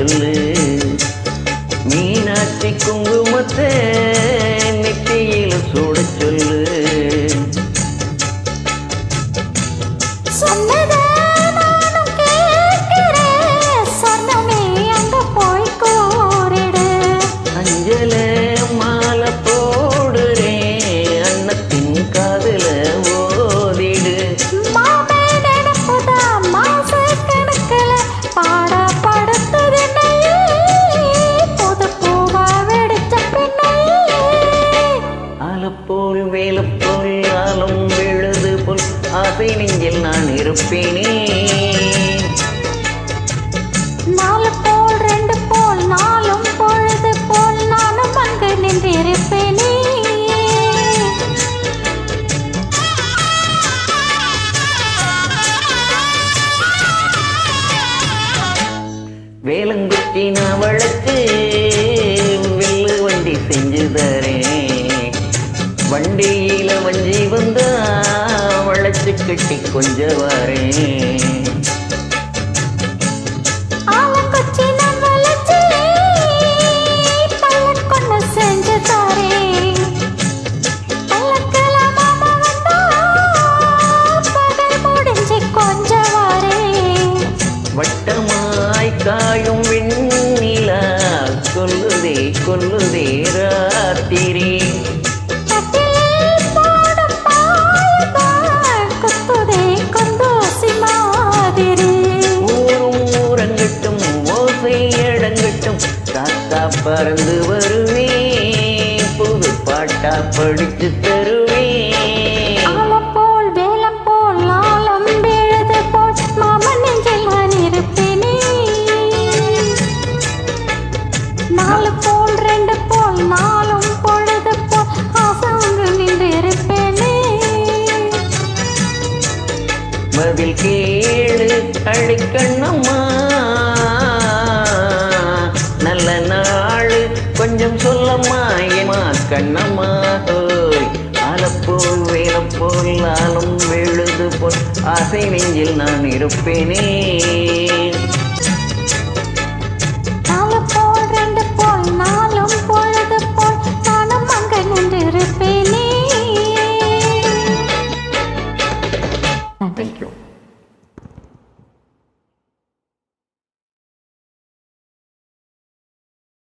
சொல்லு. மீனாட்சி குங்குமத்தை நெத்தியில சூட சொல்லு. அஞ்சல மாலை போடுறேன் அன்னத்தின் காதுல ஓதிடு. ஆலப்போல் வேலப்போல் ஆலம் விழுது போல் ஆசை நெஞ்சில் நான் இருப்பேனே. நாலு போல் ரெண்டு போல் நாலும் பொழுது போல் நானும் அங்கு நின்றிருப்பேனே. வேலங்குச்சி நான் வளர்த்து வில்லு வண்டி செஞ்சு தரேன். வண்டியில வஞ்சி வந்தா வளைச்சு கட்டி கொஞ்சம் வரேன். வட்டமாய் காயும் வெண்ணிலா கொல்லுதே கொல்லுதே ராத்திரி. ஊரும் ஊரங்கட்டும் ஓசை அடங்கட்டும் காத்தா பறந்து வருவேன் புது பாட்டா படிச்சு தருவேன். நாலு போல் ரெண்டு போல் நாலும் பொழுது போல் ஆசங்கு நின்று இருப்பேனே. பதில் கேளு அழிக்கண்ணம்மா நல்ல நாள் கொஞ்சம் சொல்லம்மா ஏமா கண்ணம்மா. ஆலப்போல் வேலப்போல் ஆலம் விழுது போல் ஆசை நெஞ்சில் நான் இருப்பேனே.